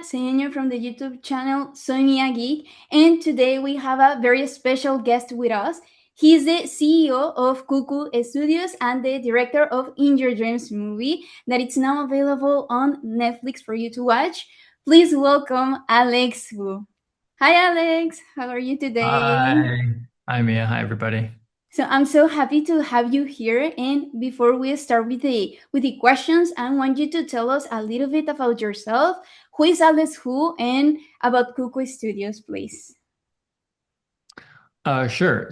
Señor from the YouTube channel Soy Mía Geek, and today we have a very special guest with us. He is the CEO of Kuku Studios and the director of In Your Dreams movie that it's now available on Netflix for you to watch. Please welcome Alex Wu. Hi Alex, how are you today? Hi. Hi, Mia. Hi, everybody. So I'm so happy to have you here. And before we start with the questions, I want you to tell us a little bit about yourself. Who is Alex Who and about Kuku Studios, please. Sure.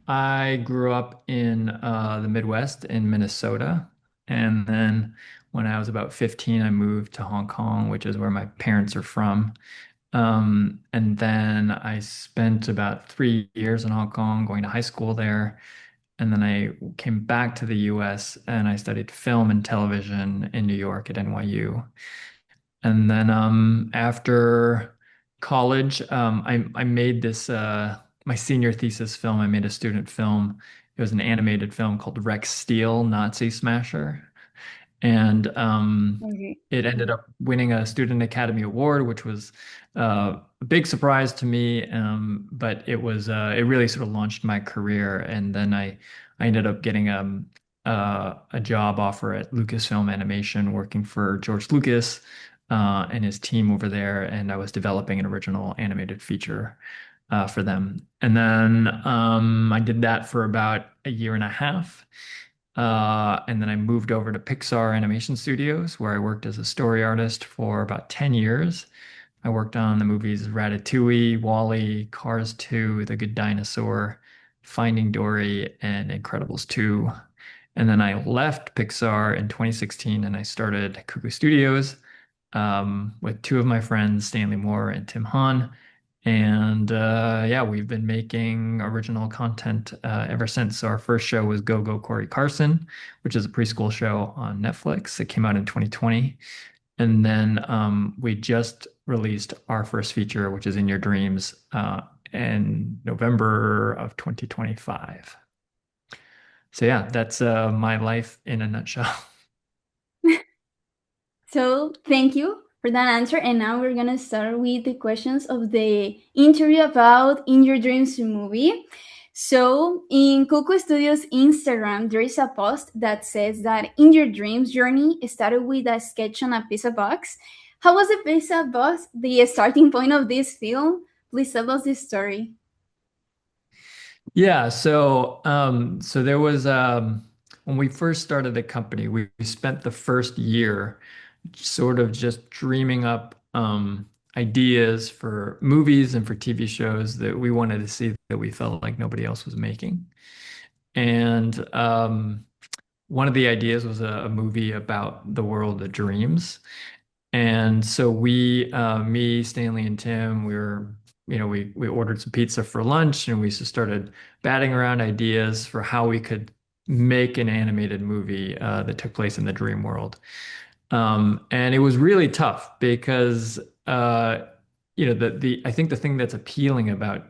I grew up in the Midwest in Minnesota, and then when I was about 15, I moved to Hong Kong, which is where my parents are from. And then I spent about 3 years in Hong Kong, going to high school there. And then I came back to the US and I studied film and television in New York at NYU. And then after college, I made this my senior thesis film. I made a student film. It was an animated film called Rex Steel, Nazi Smasher, and Okay. it ended up winning a Student Academy Award, which was a big surprise to me. But it really sort of launched my career, and then I ended up getting a job offer at Lucasfilm Animation, working for George Lucas and his team over there, and I was developing an original animated feature for them. And then I did that for about a year and a half. And then I moved over to Pixar Animation Studios, where I worked as a story artist for about 10 years. I worked on the movies Ratatouille, Wall-E, Cars 2, The Good Dinosaur, Finding Dory, and Incredibles 2. And then I left Pixar in 2016 and I started Kuku Studios with two of my friends, Stanley Moore and Tim Hahn. And yeah, we've been making original content ever since. So our first show was Go Go Corey Carson, which is a preschool show on Netflix. It came out in 2020. And then we just released our first feature, which is In Your Dreams, in November of 2025. So yeah, that's my life in a nutshell. So thank you for that answer. And now we're gonna start with the questions of the interview about In Your Dreams movie. So in Coco Studios Instagram, there is a post that says that In Your Dreams journey started with a sketch on a pizza box. How was the pizza box the starting point of this film? Please tell us this story. Yeah, so there was when we first started the company, we spent the first year sort of just dreaming up ideas for movies and for TV shows that we wanted to see that we felt like nobody else was making. And one of the ideas was a movie about the world of dreams. And so me, Stanley, and Tim, we ordered some pizza for lunch, and we just started batting around ideas for how we could make an animated movie that took place in the dream world. And it was really tough because the I think the thing that's appealing about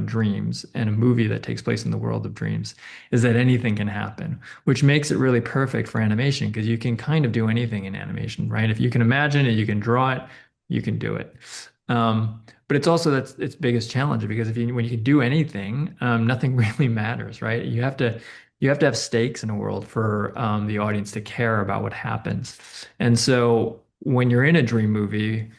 dreams and a movie that takes place in the world of dreams is that anything can happen, which makes it really perfect for animation because you can kind of do anything in animation, right? If you can imagine it, you can draw it, you can do it. But it's also that's its biggest challenge because when you can do anything, nothing really matters, right? You have to have stakes in a world for the audience to care about what happens. And so when you're in a dream movie,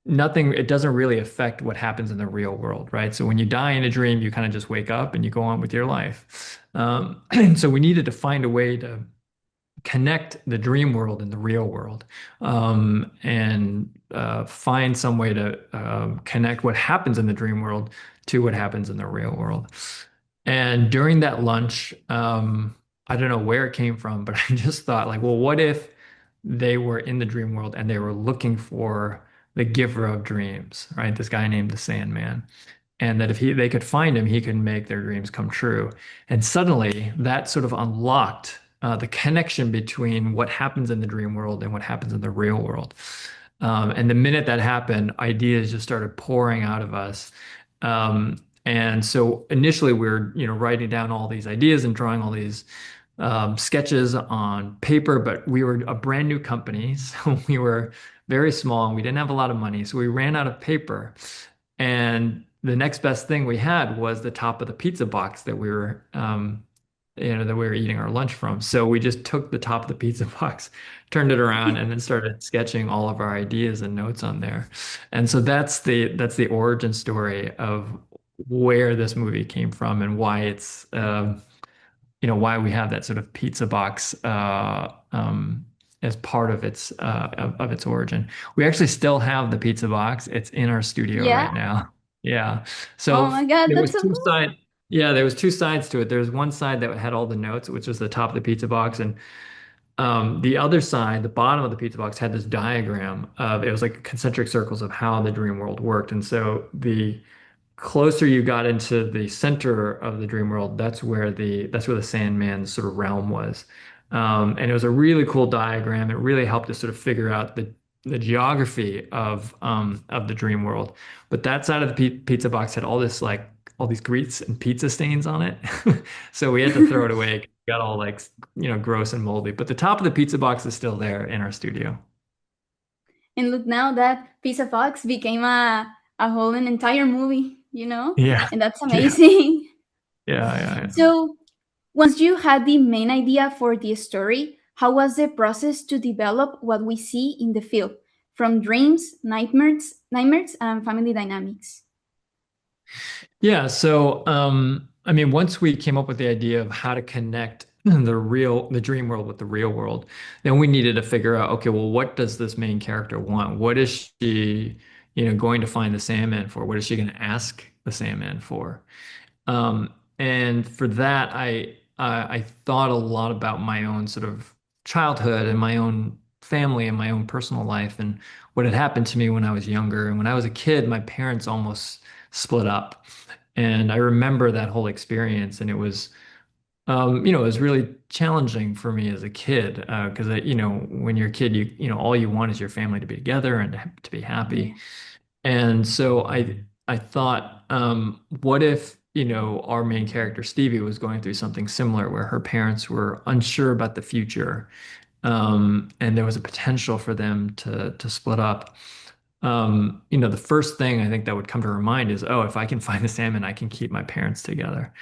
nothing, it doesn't really affect what happens in the real world, right? So when you die in a dream, you kind of just wake up and you go on with your life. And so we needed to find a way to connect the dream world and the real world, and find some way to connect what happens in the dream world to what happens in the real world. And during that lunch, I don't know where it came from, but I just thought like, well, what if they were in the dream world and they were looking for the giver of dreams, right? This guy named the Sandman. And that if they could find him, he could make their dreams come true. And suddenly that sort of unlocked the connection between what happens in the dream world and what happens in the real world. And the minute that happened, ideas just started pouring out of us. And so initially we were, writing down all these ideas and drawing all these sketches on paper, but we were a brand new company, so we were very small and we didn't have a lot of money. So we ran out of paper. And the next best thing we had was the top of the pizza box that that we were eating our lunch from. So we just took the top of the pizza box, turned it around, and then started sketching all of our ideas and notes on there. And so that's the origin story of where this movie came from and why it's why we have that sort of pizza box as part of its origin. We actually still have the pizza box. It's in our studio Yeah. right now. Yeah. Oh So my God, there that's was so two cool. side. Yeah, there was two sides to it. There was one side that had all the notes, which was the top of the pizza box, and the other side, the bottom of the pizza box, had this diagram of it was like concentric circles of how the dream world worked. And so the closer you got into the center of the dream world, that's where the Sandman's sort of realm was. And it was a really cool diagram. It really helped us sort of figure out the geography of the dream world. But that side of the pizza box had all these grease and pizza stains on it. So we had to throw it away. It got all gross and moldy. But the top of the pizza box is still there in our studio. And look now that Pizza Fox became a whole an entire movie, you know? Yeah. And that's Yeah. amazing. Yeah. Yeah. So once you had the main idea for the story, how was the process to develop what we see in the film, from dreams, nightmares, and family dynamics? Yeah, so I mean, once we came up with the idea of how to connect the dream world with the real world, then we needed to figure out, okay, well, what does this main character want? What is she, going to find the Sandman for? What is she going to ask the Sandman for? And for that, I thought a lot about my own sort of childhood and my own family and my own personal life and what had happened to me when I was younger. And when I was a kid, my parents almost split up. And I remember that whole experience, and it was really challenging for me as a kid because when you're a kid, all you want is your family to be together and to be happy. Yeah. And so I thought, what if, our main character Stevie was going through something similar where her parents were unsure about the future, and there was a potential for them to split up. The first thing I think that would come to her mind is, oh, if I can find the salmon, I can keep my parents together.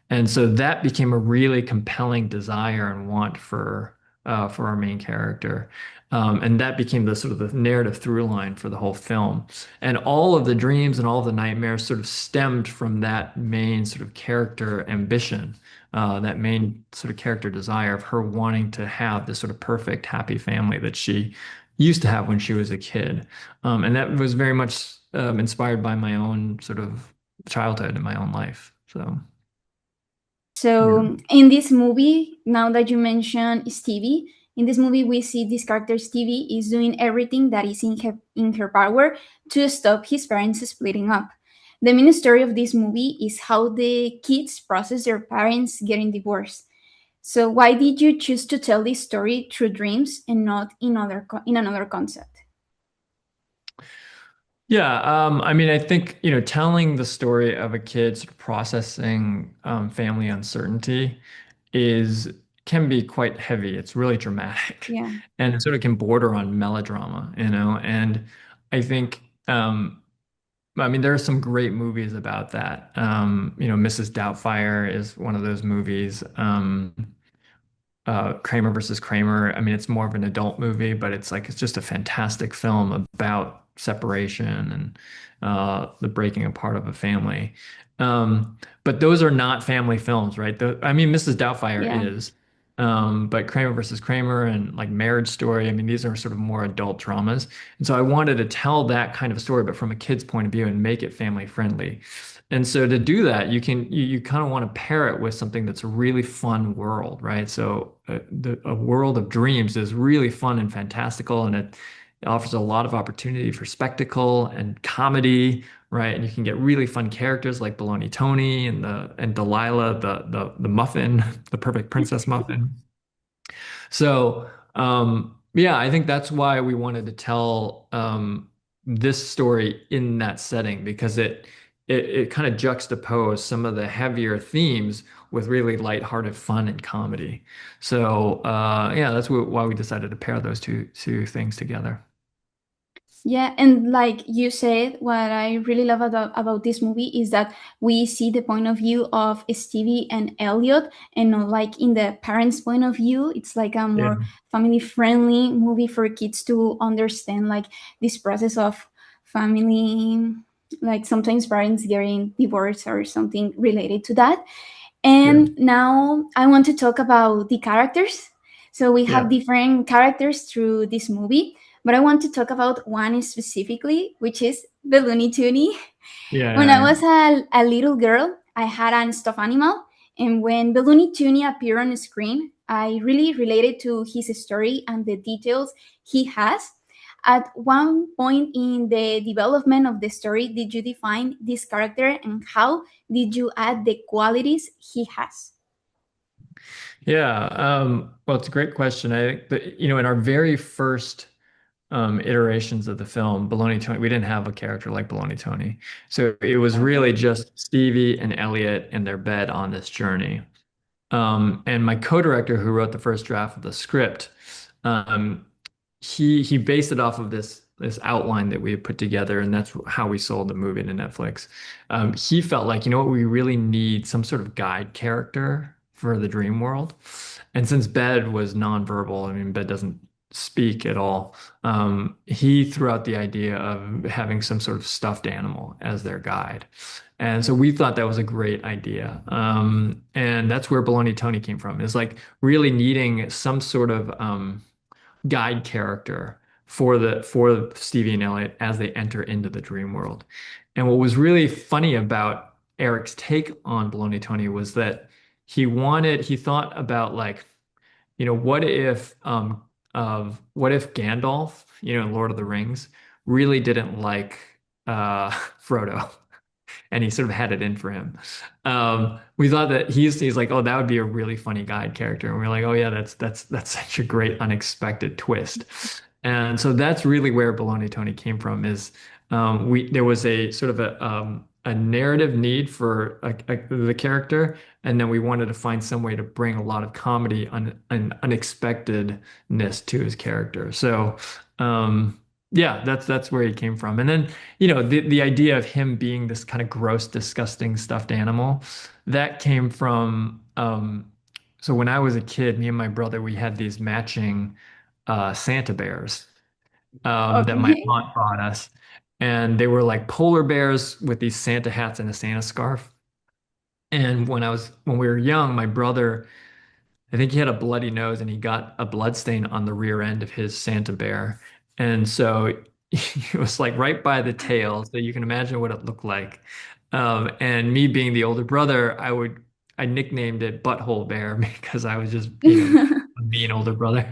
And so that became a really compelling desire and want for our main character. And that became the sort of the narrative through line for the whole film. And all of the dreams and all of the nightmares sort of stemmed from that main sort of character ambition, that main sort of character desire of her wanting to have this sort of perfect, happy family that she used to have when she was a kid. And that was very much inspired by my own sort of childhood and my own life. So, yeah. So in this movie, now that you mentioned Stevie, in this movie we see this character Stevie is doing everything that is in her power to stop his parents splitting up. The main story of this movie is how the kids process their parents getting divorced. So why did you choose to tell this story through dreams and not in another concept? Yeah, I mean, I think, telling the story of a kid sort of processing family uncertainty is can be quite heavy. It's really dramatic Yeah. and it sort of can border on melodrama, and I think I mean there are some great movies about that. Mrs. Doubtfire is one of those movies. Kramer versus Kramer. I mean, it's more of an adult movie, but it's just a fantastic film about separation and the breaking apart of a family. But those are not family films, right? I mean, Mrs. Doubtfire Yeah. is, but Kramer versus Kramer and like Marriage Story. I mean, these are sort of more adult dramas, and so I wanted to tell that kind of story, but from a kid's point of view and make it family friendly. And so to do that, you kind of want to pair it with something that's a really fun world, right? So a world of dreams is really fun and fantastical, and it offers a lot of opportunity for spectacle and comedy, right? And you can get really fun characters like Baloney Tony and Delilah, the muffin, the perfect princess muffin. So, yeah, I think that's why we wanted to tell this story in that setting because it kind of juxtaposed some of the heavier themes with really lighthearted fun and comedy. So yeah, that's why we decided to pair those two things together. Yeah, and like you said, what I really love about this movie is that we see the point of view of Stevie and Elliot, and not like in the parents' point of view. It's like a Yeah. more family-friendly movie for kids to understand like this process of family, like sometimes parents getting divorced or something related to that. Yeah. And now I want to talk about the characters. So we have Yeah. different characters through this movie, but I want to talk about one specifically, which is Baloney Tony. Yeah. When I Yeah. was a little girl, I had a stuffed animal, and when Baloney Tony appeared on the screen, I really related to his story and the details he has. At one point in the development of the story, did you define this character and how did you add the qualities he has? Yeah. Well, it's a great question. I think that, in our very first iterations of the film, Baloney Tony, we didn't have a character like Baloney Tony. So it was Okay. really just Stevie and Elliot in their bed on this journey. And my co-director who wrote the first draft of the script, um, he based it off of this outline that we had put together, and that's how we sold the movie to Netflix. He felt like, what, we really need some sort of guide character for the dream world. And since Bed was nonverbal, I mean, Bed doesn't speak at all. He threw out the idea of having some sort of stuffed animal as their guide. And so we thought that was a great idea. And that's where Baloney Tony came from, is like really needing some sort of guide character for Stevie and Elliot as they enter into the dream world. And what was really funny about Eric's take on Baloney Tony was that he thought about like, what if Gandalf, in Lord of the Rings, really didn't like Frodo, and he sort of had it in for him. We thought that he's like, oh, that would be a really funny guide character, and we are like, oh yeah, that's such a great unexpected twist. And so that's really where Baloney Tony came from. Is we there was a sort of a narrative need for the character, and then we wanted to find some way to bring a lot of comedy and unexpectedness to his character. So yeah, that's where he came from. And then, the idea of him being this kind of gross, disgusting stuffed animal, that came from so when I was a kid, me and my brother, we had these matching Santa bears that my Okay. aunt bought us. And they were like polar bears with these Santa hats and a Santa scarf. And when we were young, my brother, I think he had a bloody nose and he got a blood stain on the rear end of his Santa bear. And so it was like right by the tail. So you can imagine what it looked like. And me being the older brother, I nicknamed it Butthole Bear because I was just, a mean older brother.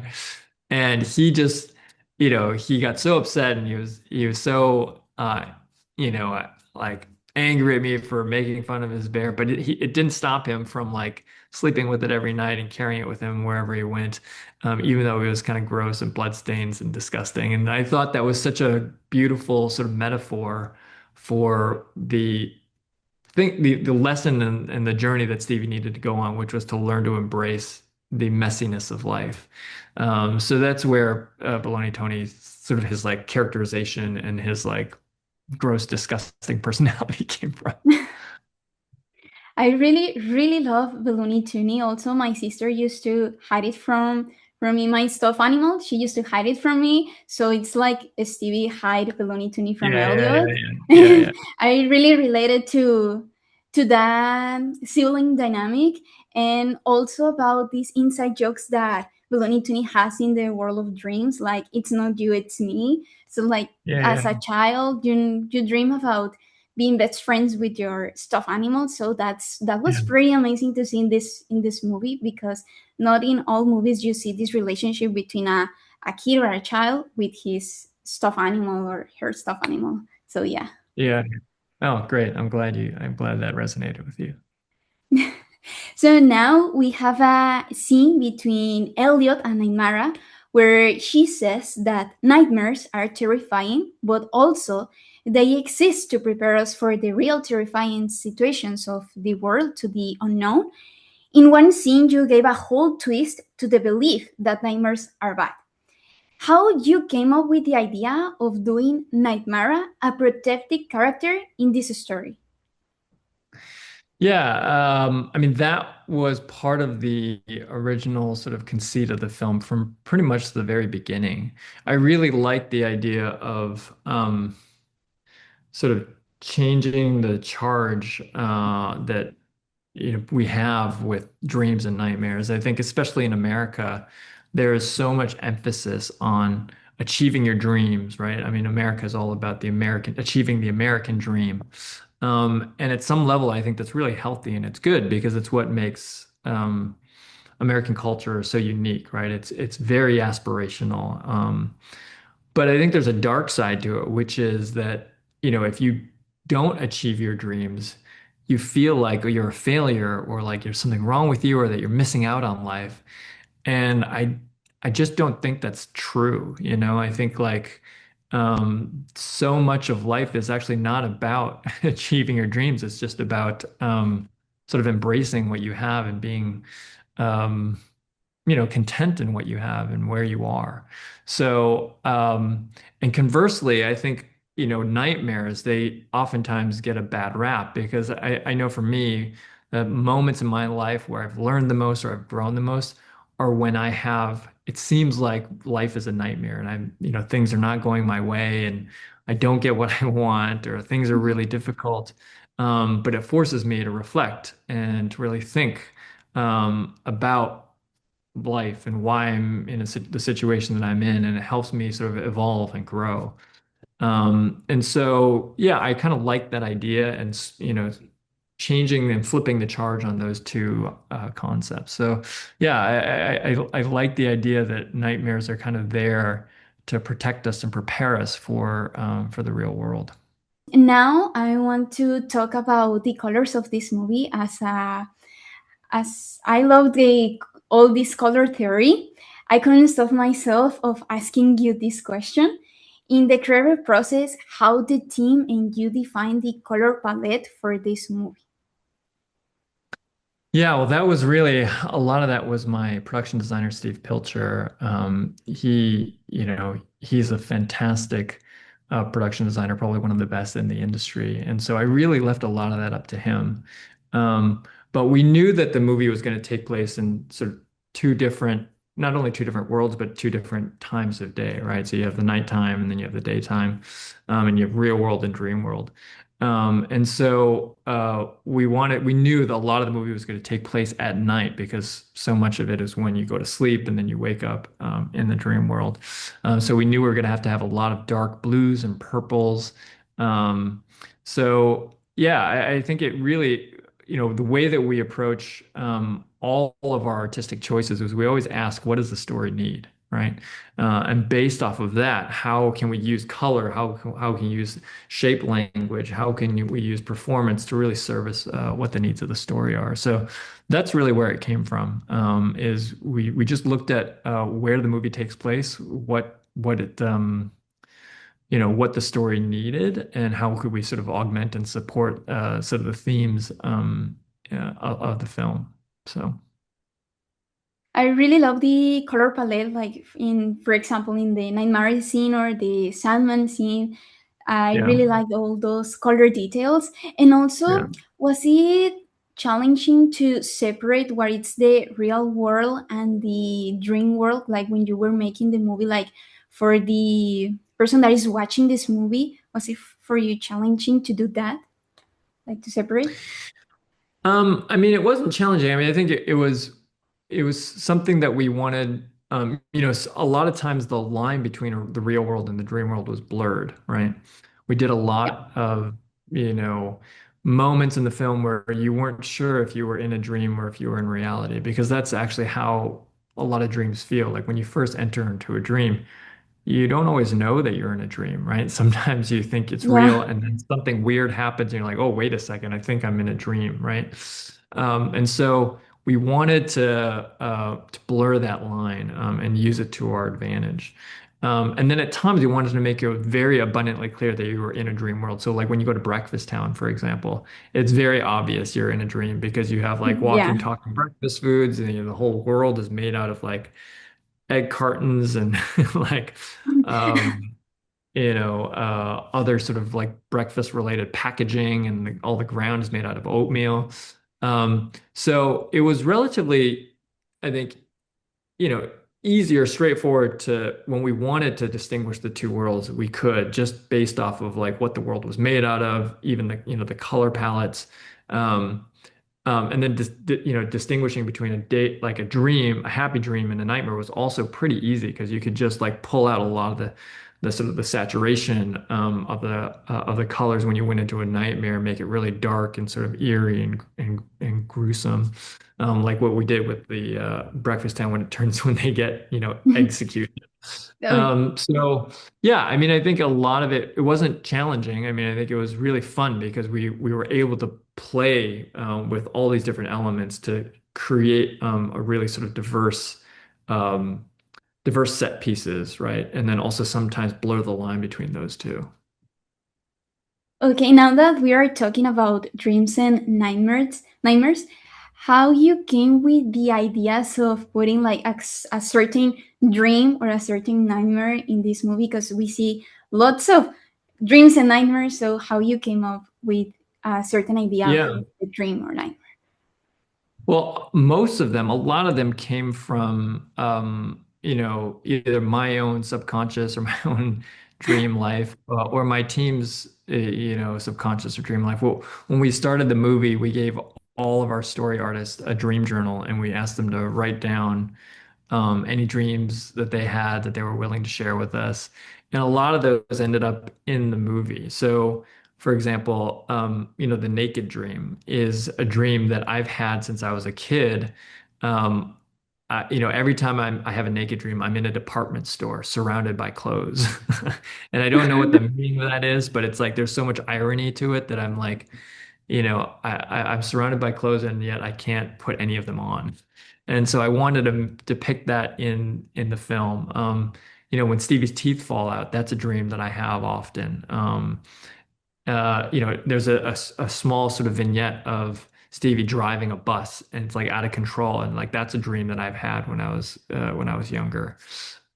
And he just, he got so upset and he was so, like angry at me for making fun of his bear, but it didn't stop him from like sleeping with it every night and carrying it with him wherever he went, even though it was kind of gross and bloodstains and disgusting. And I thought that was such a beautiful sort of metaphor for the lesson and the journey that Stevie needed to go on, which was to learn to embrace the messiness of life. So that's where Baloney Tony, sort of his like characterization and his like gross, disgusting personality came from. I really, really love Baloney Toonie. Also, my sister used to hide it from me. My stuffed animal, she used to hide it from me. So it's like Stevie hide Baloney Toonie from Yeah, yeah, Elliot. yeah, yeah, yeah, yeah, I really related to that sibling dynamic, and also about these inside jokes that Baloney Toonie has in the world of dreams. Like it's not you, it's me. So like yeah, as a yeah, child, you dream about being best friends with your stuffed animal. So that was yeah, pretty amazing to see in this movie, because not in all movies you see this relationship between a kid or a child with his stuffed animal or her stuffed animal. So yeah. yeah. Oh, great. I'm glad that resonated with you. So now we have a scene between Elliot and Nightmara where she says that nightmares are terrifying, but also they exist to prepare us for the real terrifying situations of the world, to the unknown. In one scene, you gave a whole twist to the belief that nightmares are bad. How you came up with the idea of doing Nightmara a protected character in this story? Yeah, I mean, that was part of the original sort of conceit of the film from pretty much the very beginning. I really liked the idea of sort of changing the charge that we have with dreams and nightmares. I think especially in America, there is so much emphasis on achieving your dreams, right? I mean, America is all about the American achieving the American dream. And at some level, I think that's really healthy and it's good because it's what makes American culture so unique, right? It's very aspirational. But I think there's a dark side to it, which is that, if you don't achieve your dreams, you feel like you're a failure or like there's something wrong with you or that you're missing out on life. And I just don't think that's true. I think like so much of life is actually not about achieving your dreams. It's just about sort of embracing what you have and being um, content in what you have and where you are. So, and conversely, I think, nightmares, they oftentimes get a bad rap because I know for me, the moments in my life where I've learned the most or I've grown the most are when it seems like life is a nightmare and things are not going my way and I don't get what I want or things are really difficult. But it forces me to reflect and to really think about life and why I'm in the situation that I'm in, and it helps me sort of evolve and grow. And so, yeah, I kind of like that idea and, changing and flipping the charge on those two concepts. So, yeah, I like the idea that nightmares are kind of there to protect us and prepare us for the real world. Now I want to talk about the colors of this movie as I love the all this color theory. I couldn't stop myself of asking you this question. In the creative process, how the team and you define the color palette for this movie? Yeah, well, that was really a lot of that was my production designer, Steve Pilcher. He's a fantastic production designer, probably one of the best in the industry. And so I really left a lot of that up to him. But we knew that the movie was going to take place in sort of two different, not only two different worlds, but two different times of day, right? So you have the nighttime and then you have the daytime, and you have real world and dream world. And so we knew that a lot of the movie was going to take place at night because so much of it is when you go to sleep and then you wake up in the dream world. So we knew we were going to have a lot of dark blues and purples. So yeah, I think it really, the way that we approach all of our artistic choices is we always ask, what does the story need? Right. And based off of that, how can we use color? How can you use shape language? How can we use performance to really service what the needs of the story are? So that's really where it came from. Is we just looked at where the movie takes place, what it what the story needed, and how could we sort of augment and support sort of the themes of the film. So I really love the color palette, like for example, in the Nightmare scene or the Sandman scene. I yeah, really liked all those color details. And yeah. also, was it challenging to separate what is the real world and the dream world? Like when you were making the movie, like for the person that is watching this movie, was it for you challenging to do that, like to separate? I mean, it wasn't challenging. I mean, I think it was something that we wanted. A lot of times the line between the real world and the dream world was blurred, right? We did a Yeah. lot of, you know, moments in the film where you weren't sure if you were in a dream or if you were in reality, because that's actually how a lot of dreams feel. Like when you first enter into a dream, you don't always know that you're in a dream, right? Sometimes you think it's real Yeah. and then something weird happens and you're like, oh, wait a second, I think I'm in a dream, right? And so we wanted to blur that line and use it to our advantage. And then at times we wanted to make it very abundantly clear that you were in a dream world. So like when you go to Breakfast Town, for example, it's very obvious you're in a dream because you have like Yeah. walking, talking breakfast foods, and the whole world is made out of like egg cartons and like um, other sort of like breakfast related packaging, and all the ground is made out of oatmeal. So it was relatively, I think, you know, easier, straightforward to when we wanted to distinguish the two worlds, we could just based off of like what the world was made out of, even the color palettes. Um, and then distinguishing between a date like a dream, a happy dream, and a nightmare was also pretty easy because you could just like pull out a lot of the sort of the saturation of the colors when you went into a nightmare, make it really dark and sort of eerie and gruesome, like what we did with the Breakfast Town when it turns when they get executed. Oh, So yeah, I mean, I think a lot of it wasn't challenging. I mean, I think it was really fun because we were able to play with all these different elements to create a really sort of um, diverse set pieces, right? And then also sometimes blur the line between those two. okay, now that we are talking about dreams and nightmares, how you came with the ideas of putting like a certain dream or a certain nightmare in this movie? Because we see lots of dreams and nightmares. So how you came up with a certain idea of Yeah. the dream or nightmare? Well, most of them, a lot of them came from, either my own subconscious or my own dream life, or my team's, subconscious or dream life. Well, when we started the movie, we gave all of our story artists a dream journal, and we asked them to write down any dreams that they had that they were willing to share with us. And a lot of those ended up in the movie. So, for example, the naked dream is a dream that I've had since I was a kid. Um, every time I have a naked dream, I'm in a department store surrounded by clothes. And I don't know what the meaning of that is, but it's like there's so much irony to it that I'm like, I'm surrounded by clothes and yet I can't put any of them on. And so I wanted to depict that in the film. When Stevie's teeth fall out, that's a dream that I have often. There's a small sort of vignette of Stevie driving a bus, and it's like out of control, and like that's a dream that I've had when I was younger.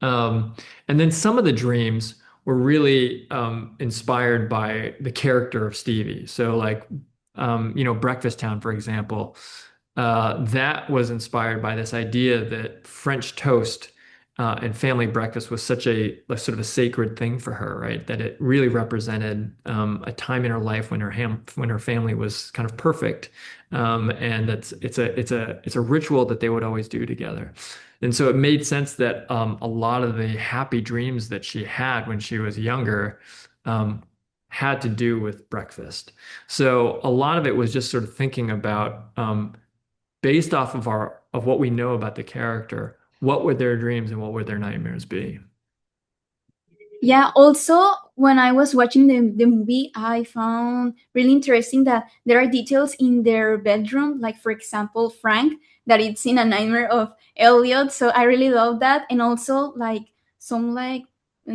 Um, and then some of the dreams were really inspired by the character of Stevie. So like, Breakfast Town, for example, that was inspired by this idea that French toast and family breakfast was such a sort of a sacred thing for her, right? That it really represented a time in her life when when her family was kind of perfect, and it's a ritual that they would always do together. And so it made sense that a lot of the happy dreams that she had when she was younger um, had to do with breakfast. So a lot of it was just sort of thinking about based off of what we know about the character, what would their dreams and what would their nightmares be? Yeah, also, when I was watching the movie, I found really interesting that there are details in their bedroom, like, for example, Frank, that it's in a nightmare of Elliot. So I really love that. And also, like, some, like,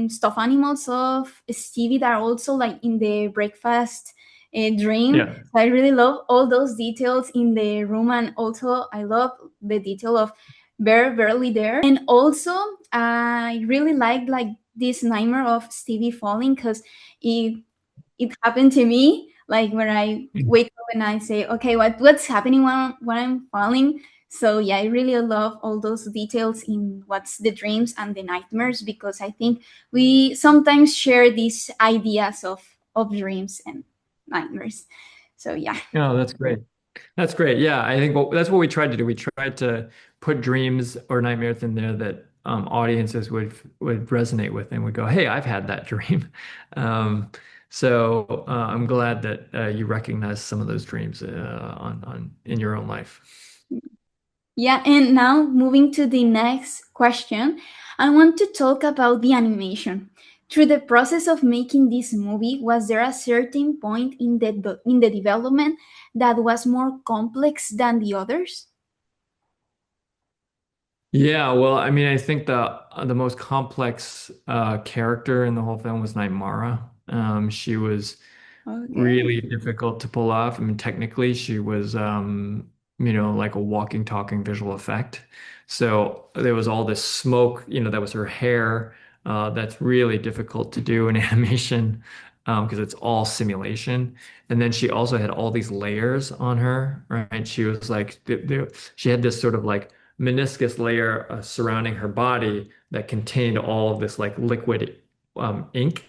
stuffed animals of Stevie that are also, like, in the breakfast dream. Yeah. So I really love all those details in the room. And also, I love the detail of Bear barely there. And also, I really like this nightmare of Stevie falling because it happened to me. Like when I wake up and I say, okay, what's happening when I'm falling? So yeah, I really love all those details in what's the dreams and the nightmares because I think we sometimes share these ideas of dreams and nightmares. So yeah. Oh, that's great. That's great. Yeah, I think that's what we tried to do. We tried to put dreams or nightmares in there that audiences would resonate with and would go, "Hey, I've had that dream." Um, I'm glad that you recognize some of those dreams on in your own life. Yeah, and now moving to the next question, I want to talk about the animation. Through the process of making this movie, was there a certain point in the development that was more complex than the others? Yeah, well, I mean, I think the most complex character in the whole film was Nightmara. She was Okay. really difficult to pull off. I mean, technically, she was, like a walking, talking visual effect. So there was all this smoke, that was her hair. That's really difficult to do in animation because it's all simulation. And then she also had all these layers on her, right? She was like, she had this sort of like meniscus layer surrounding her body that contained all of this like liquid ink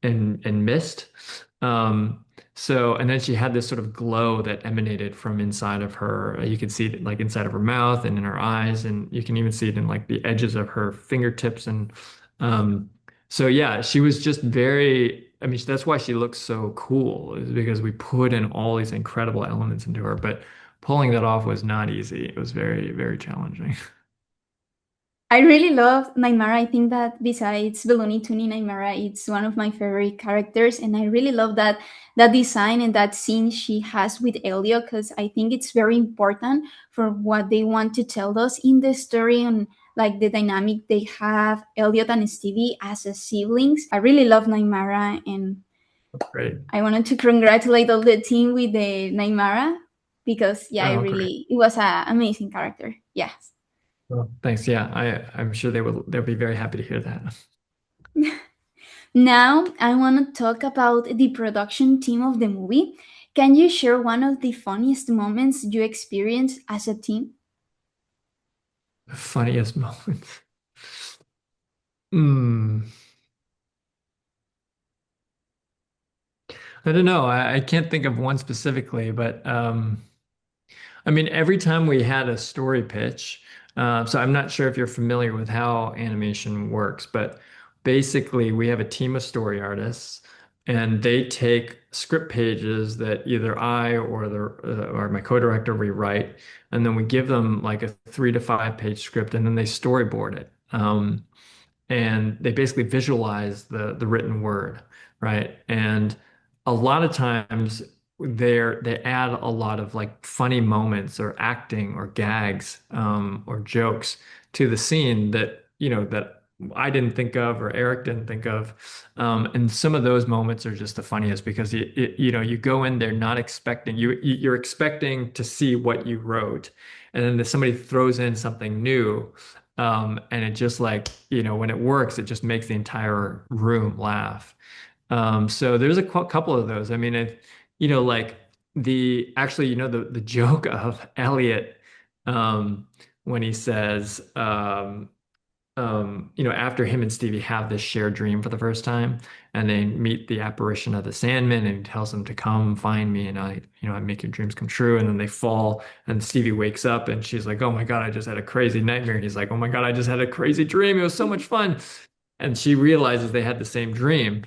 and mist. Um, and then she had this sort of glow that emanated from inside of her. You could see it like inside of her mouth and in her eyes, and you can even see it in like the edges of her fingertips. And um, so, yeah, she was just very, I mean, that's why she looks so cool, is because we put in all these incredible elements into her. But pulling that off was not easy. It was very, very challenging. I really love Nightmara. I think that besides Baloney Tony y Nightmara, it's one of my favorite characters, and I really love that design and that scene she has with Elio because I think it's very important for what they want to tell us in the story and like the dynamic they have Elliot and Stevie as a siblings. I really love Nightmara, and Great. I wanted to congratulate all the team with the Nightmara because yeah, Great. it was an amazing character. Yes. Well, thanks. Yeah, I'm sure they'll be very happy to hear that. Now, I want to talk about the production team of the movie. Can you share one of the funniest moments you experienced as a team? The funniest moments. Hmm. I don't know. I can't think of one specifically, but I mean, every time we had a story pitch, so I'm not sure if you're familiar with how animation works, but basically we have a team of story artists, and they take script pages that either I or my co-director rewrite, and then we give them like a 3 to 5 page script, and then they storyboard it. And they basically visualize the written word, right? And a lot of times they add a lot of like funny moments or acting or gags or jokes to the scene that that I didn't think of or Eric didn't think of. And some of those moments are just the funniest because you go in there not expecting you're expecting to see what you wrote, and then somebody throws in something new, and it just like, when it works, it just makes the entire room laugh. So there's a couple of those. I mean, like actually, the joke of Elliot, um, when he says, after him and Stevie have this shared dream for the first time, and they meet the apparition of the Sandman, and he tells them to come find me, and I make your dreams come true. And then they fall, and Stevie wakes up, and she's like, "Oh my God, I just had a crazy nightmare." And he's like, "Oh my God, I just had a crazy dream. It was so much fun." And she realizes they had the same dream.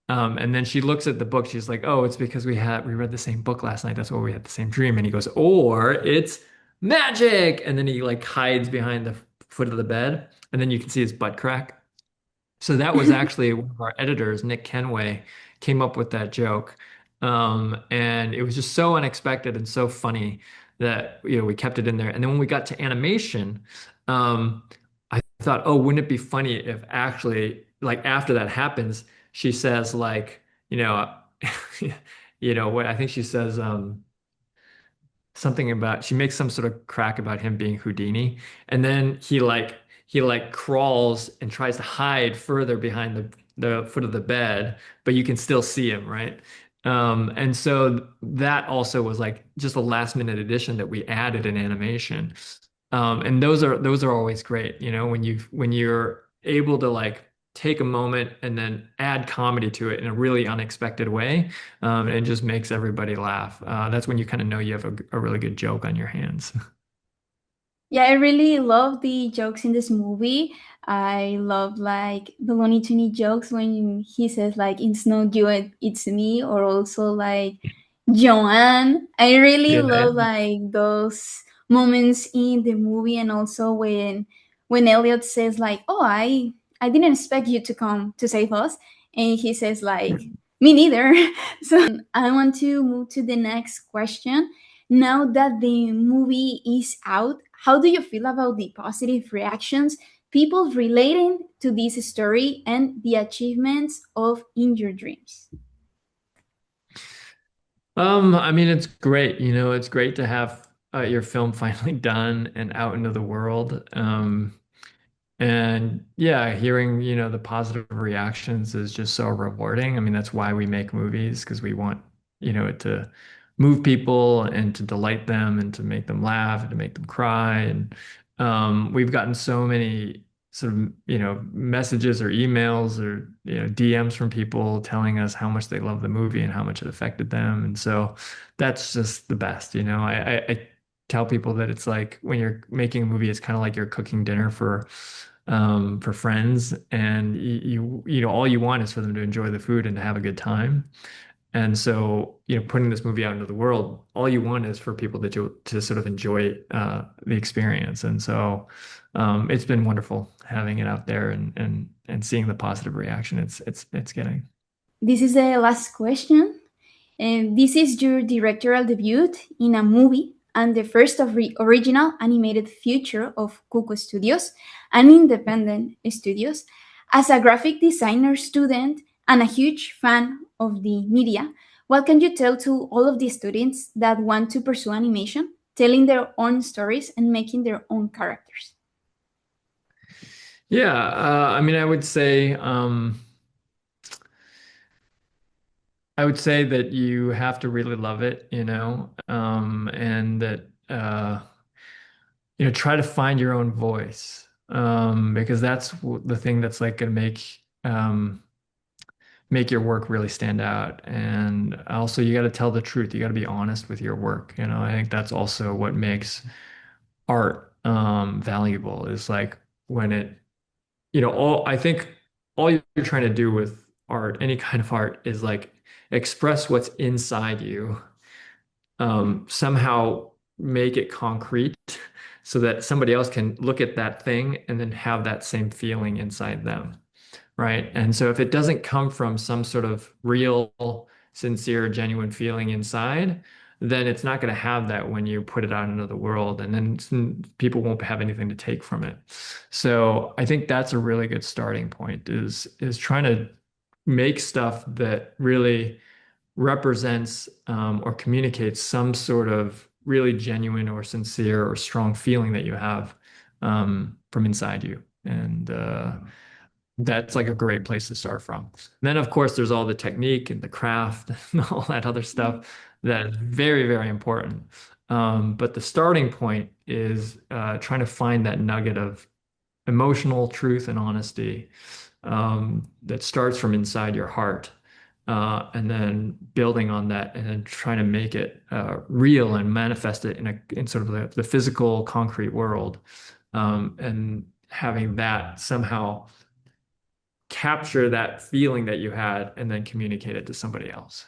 And then she looks at the book. She's like, "Oh, it's because we read the same book last night. That's why we had the same dream." And he goes, "Or it's magic." And then he like hides behind the foot of the bed, and then you can see his butt crack. So that was actually one of our editors, Nick Kenway, came up with that joke. And it was just so unexpected and so funny that we kept it in there. And then when we got to animation, um, I thought, oh, wouldn't it be funny if actually, like after that happens, she says like, you know, what I think she says, something about she makes some sort of crack about him being Houdini, and then he like crawls and tries to hide further behind the foot of the bed, but you can still see him, right? And so that also was like just a last minute addition that we added in animation. And those are always great, when you're able to like take a moment and then add comedy to it in a really unexpected way. And it just makes everybody laugh. That's when you kind of know you have a really good joke on your hands. Yeah, I really love the jokes in this movie. I love like the Looney Tunes jokes when he says like it's not you, it's me, or also like Joanne. I really Yeah. love like those moments in the movie, and also when Elliot says like, "Oh, I didn't expect you to come to save us," and he says like, "Me neither." So I want to move to the next question. Now that the movie is out, how do you feel about the positive reactions people relating to this story and the achievements of In Your Dreams? I mean, it's great. It's great to have your film finally done and out into the world. And yeah, hearing, the positive reactions is just so rewarding. I mean, that's why we make movies, because we want, it to move people and to delight them and to make them laugh and to make them cry. And we've gotten so many sort of, messages or emails or, DMs from people telling us how much they love the movie and how much it affected them. And so that's just the best. I tell people that it's like when you're making a movie, it's kind of like you're cooking dinner for friends, and all you want is for them to enjoy the food and to have a good time. And so, putting this movie out into the world, all you want is for people to sort of enjoy the experience. And so, it's been wonderful having it out there and seeing the positive reaction it's getting. This is the last question. This is your directorial debut in a movie and the first of original animated feature of Kuku Studios, an independent studios. As a graphic designer student and a huge fan of the media, what can you tell to all of the students that want to pursue animation, telling their own stories and making their own characters? Yeah, I mean, I would say that you have to really love it, and that try to find your own voice, because that's the thing that's like going to make your work really stand out. And also, you got to tell the truth. You got to be honest with your work. I think that's also what makes art valuable. Is like when it, all I think all you're trying to do with art, any kind of art, is like express what's inside you, somehow make it concrete so that somebody else can look at that thing and then have that same feeling inside them, right? And so if it doesn't come from some sort of real, sincere, genuine feeling inside, then it's not going to have that when you put it out into the world, and then people won't have anything to take from it. So I think that's a really good starting point, is trying to make stuff that really represents or communicates some sort of really genuine or sincere or strong feeling that you have from inside you. And that's like a great place to start from. Then, of course, there's all the technique and the craft and all that other stuff that is very, very important. But the starting point is trying to find that nugget of emotional truth and honesty that starts from inside your heart, and then building on that, and then trying to make it real and manifest it in sort of the physical, concrete world, and having that somehow capture that feeling that you had and then communicate it to somebody else.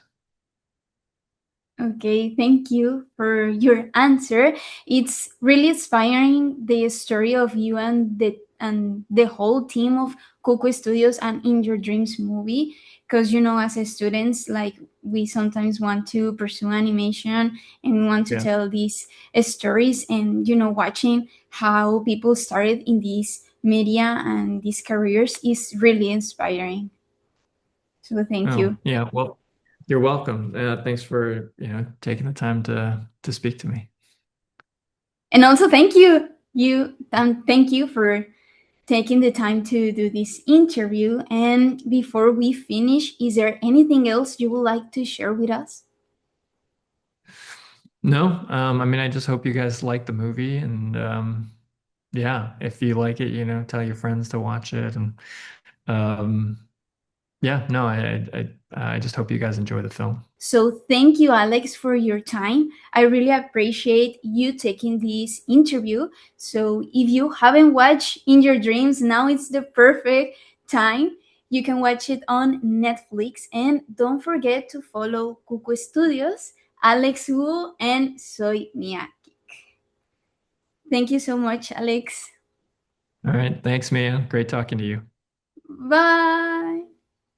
Okay, thank you for your answer. It's really inspiring the story of you and the whole team of Kuku Studios and In Your Dreams movie. Because as a students, like we sometimes want to pursue animation and we want to Yeah. tell these stories, and watching how people started in these media and these careers is really inspiring. So thank Oh, you. yeah. Well, you're welcome. Thanks for, taking the time to speak to me. And also thank you for taking the time to do this interview. And before we finish, is there anything else you would like to share with us? No, I mean, I just hope you guys like the movie, and yeah, if you like it, tell your friends to watch it, and um, yeah, no, I just hope you guys enjoy the film. So thank you, Alex, for your time. I really appreciate you taking this interview. So if you haven't watched In Your Dreams, now it's the perfect time. You can watch it on Netflix. And don't forget to follow Kuku Studios, Alex Wu, and Soy Mía Geek. Thank you so much, Alex. All right, thanks, Mia. Great talking to you. Bye.